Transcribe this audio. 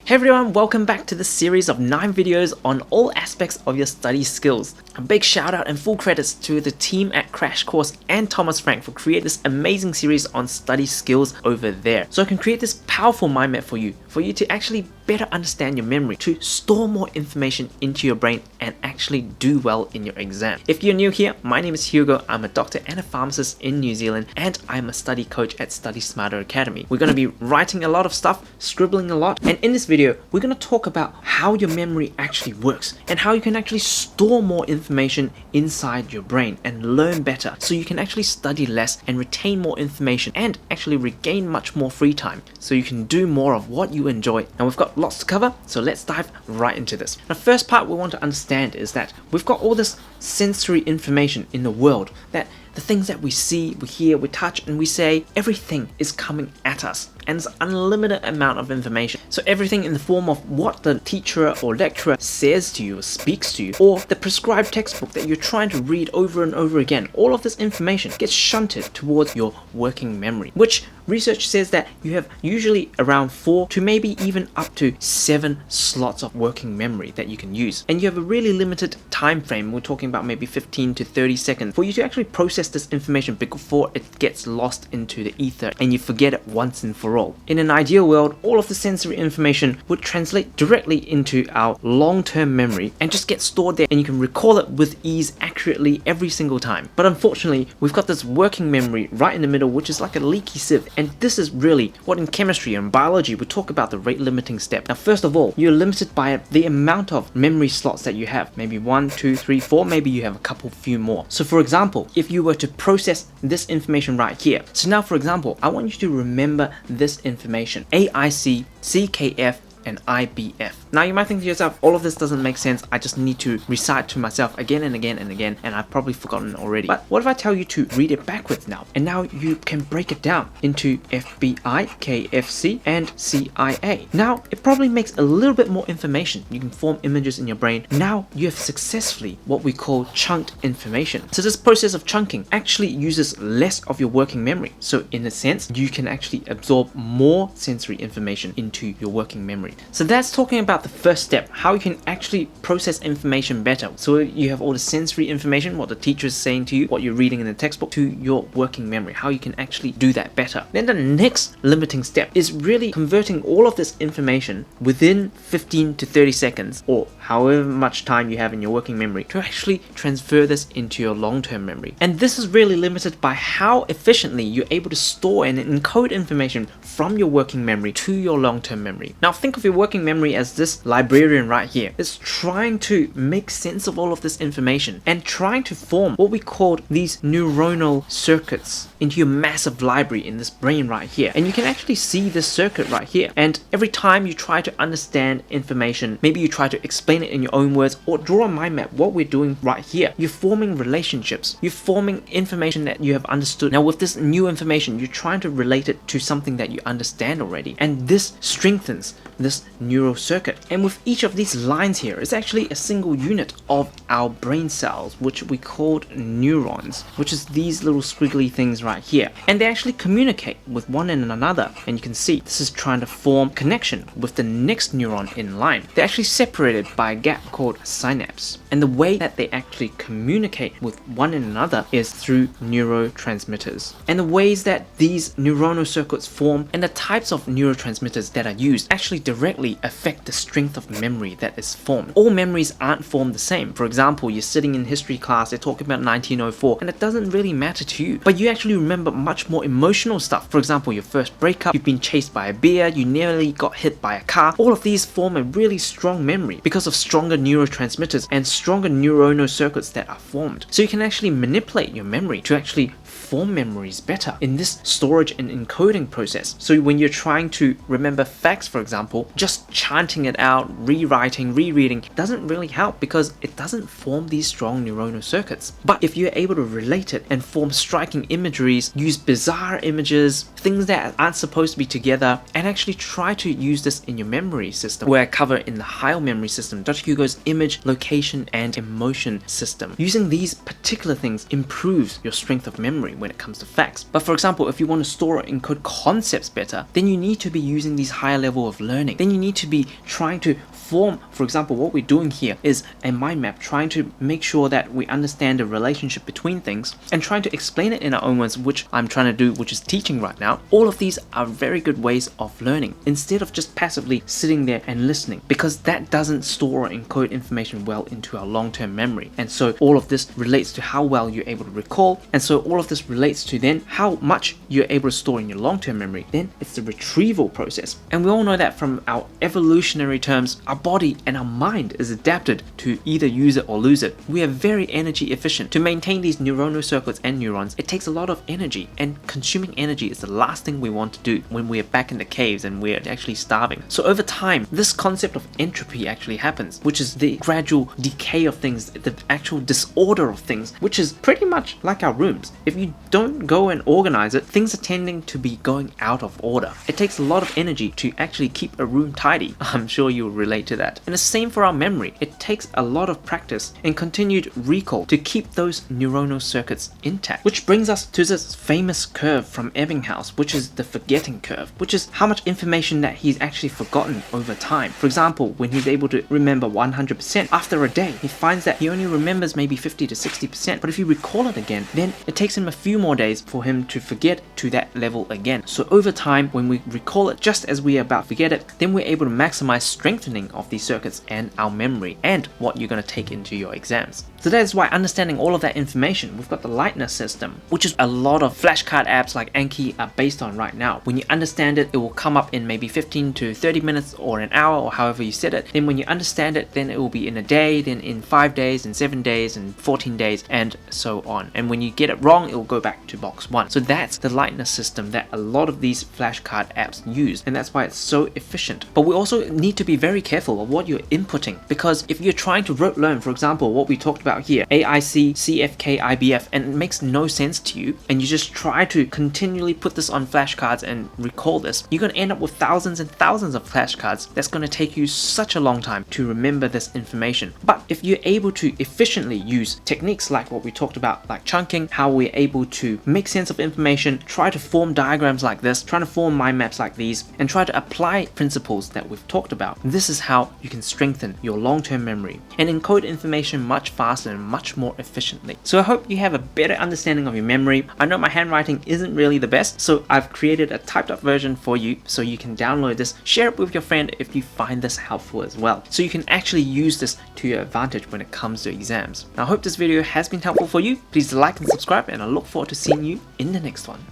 Hey everyone, welcome back to this series of 9 videos on all aspects of your study skills. A big shout out and full credits to the team at Crash Course and Thomas Frank for creating this amazing series on study skills over there. So I can create this powerful mind map for you to actually better understand your memory, to store more information into your brain and actually do well in your exam. If you're new here, my name is Hugo. I'm a doctor and a pharmacist in New Zealand, and I'm a study coach at Study Smarter Academy. We're going to be writing a lot of stuff, scribbling a lot, and in this video, we're going to talk about how your memory actually works and how you can actually store more information inside your brain and learn better so you can actually study less and retain more information and actually regain much more free time so you can do more of what you enjoy. Now we've got lots to cover, so let's dive right into this. The first part we want to understand is that we've got all this sensory information in the world, that the things that we see, we hear, we touch, and we say, everything is coming at us. And it's an unlimited amount of information. So everything in the form of what the teacher or lecturer says to you or speaks to you, or the prescribed textbook that you're trying to read over and over again, all of this information gets shunted towards your working memory, which research says that you have usually around 4 to maybe even up to 7 slots of working memory that you can use. And you have a really limited time frame, we're talking about maybe 15 to 30 seconds, for you to actually process this information before it gets lost into the ether and you forget it once and for all. In an ideal world, all of the sensory information would translate directly into our long-term memory and just get stored there, and you can recall it with ease accurately every single time. But unfortunately, we've got this working memory right in the middle, which is like a leaky sieve, and this is really what in chemistry and biology we talk about the rate limiting step. Now first of all, you're limited by the amount of memory slots that you have, maybe 1, 2, 3, 4, maybe you have a couple few more. So for example, if you were to process this information right here, so now for example, I want you to remember this information: AIC, CKF, and IBF. Now you might think to yourself, all of this doesn't make sense, I just need to recite to myself again and again and again, and I've probably forgotten it already. But what if I tell you to read it backwards now? And now you can break it down into FBI, KFC, and CIA. Now it probably makes a little bit more information. You can form images in your brain. Now you have successfully what we call chunked information. So this process of chunking actually uses less of your working memory. So in a sense, you can actually absorb more sensory information into your working memory. So that's talking about the first step, how you can actually process information better. So you have all the sensory information, what the teacher is saying to you, what you're reading in the textbook, to your working memory, how you can actually do that better. Then the next limiting step is really converting all of this information within 15 to 30 seconds, or however much time you have in your working memory, to actually transfer this into your long-term memory. And this is really limited by how efficiently you're able to store and encode information from your working memory to your long-term memory. Now think of your working memory as this librarian right here is trying to make sense of all of this information and trying to form what we call these neuronal circuits into your massive library in this brain right here. And you can actually see this circuit right here, and every time you try to understand information, maybe you try to explain it in your own words or draw a mind map, what we're doing right here, you're forming relationships, you're forming information that you have understood. Now with this new information, you're trying to relate it to something that you understand already, and this strengthens this neural circuit. And with each of these lines here is actually a single unit of our brain cells, which we called neurons, which is these little squiggly things right here. And they actually communicate with one another, and you can see this is trying to form connection with the next neuron in line. They're actually separated by a gap called synapse, and the way that they actually communicate with one another is through neurotransmitters. And the ways that these neuronal circuits form and the types of neurotransmitters that are used actually directly affect the strength of memory that is formed. All memories aren't formed the same. For example, you're sitting in history class, they're talking about 1904, and it doesn't really matter to you, but you actually remember much more emotional stuff. For example, your first breakup, you've been chased by a bear, you nearly got hit by a car. All of these form a really strong memory because of stronger neurotransmitters and stronger neuronal circuits that are formed. So you can actually manipulate your memory to actually form memories better in this storage and encoding process. So when you're trying to remember facts, for example, just chanting it out, rewriting, rereading doesn't really help because it doesn't form these strong neuronal circuits. But if you're able to relate it and form striking imageries, use bizarre images, things that aren't supposed to be together, and actually try to use this in your memory system, where I cover in the higher memory system, Dr. Hugo's image, location, and emotion system. Using these particular things improves your strength of memory when it comes to facts. But for example, if you want to store or encode concepts better, then you need to be using these higher level of learning. Then you need to be trying to form, for example, what we're doing here is a mind map, trying to make sure that we understand the relationship between things and trying to explain it in our own words, which I'm trying to do, which is teaching right now. All of these are very good ways of learning instead of just passively sitting there and listening, because that doesn't store or encode information well into our long-term memory. And so all of this relates to how well you're able to recall, and so all of this relates to then how much you're able to store in your long-term memory. Then it's the retrieval process, and we all know that from our evolutionary terms, our body and our mind is adapted to either use it or lose it. We are very energy efficient. To maintain these neuronal circuits and neurons, it takes a lot of energy, and consuming energy is the last thing we want to do when we're back in the caves and we're actually starving. So over time, this concept of entropy actually happens, which is the gradual decay of things, the actual disorder of things, which is pretty much like our rooms. If you don't go and organize it, things are tending to be going out of order. It takes a lot of energy to actually keep a room tidy. I'm sure you'll relate to that. And the same for our memory. It takes a lot of practice and continued recall to keep those neuronal circuits intact. Which brings us to this famous curve from Ebbinghaus, which is the forgetting curve, which is how much information that he's actually forgotten over time. For example, when he's able to remember 100%, after a day, he finds that he only remembers maybe 50 to 60%. But if you recall it again, then it takes him a few more days for him to forget to that level again. So over time, when we recall it just as we are about to forget it, then we're able to maximize strengthening of these circuits and our memory and what you're going to take into your exams. So that is why understanding all of that information, we've got the Leitner System, which is a lot of flashcard apps like Anki are based on right now. When you understand it, it will come up in maybe 15 to 30 minutes or an hour or however you set it. Then when you understand it, then it will be in a day, then in 5 days, in 7 days, and 14 days, and so on. And when you get it wrong, it will go back to box 1. So that's the Leitner System that a lot of these flashcard apps use, and that's why it's so efficient. But we also need to be very careful of what you're inputting, because if you're trying to rote learn, for example, what we talked about here, AIC, CFK, IBF, and it makes no sense to you, and you just try to continually put this on flashcards and recall this, you're going to end up with thousands and thousands of flashcards. That's going to take you such a long time to remember this information. But if you're able to efficiently use techniques like what we talked about, like chunking, how we're able to make sense of information, try to form diagrams like this, try to form mind maps like these, and try to apply principles that we've talked about, this is how you can strengthen your long-term memory and encode information much faster and much more efficiently. So I hope you have a better understanding of your memory. I know my handwriting isn't really the best, so I've created a typed up version for you so you can download this, share it with your friend if you find this helpful as well, so you can actually use this to your advantage when it comes to exams. Now I hope this video has been helpful for you. Please like and subscribe, and I look forward to seeing you in the next one.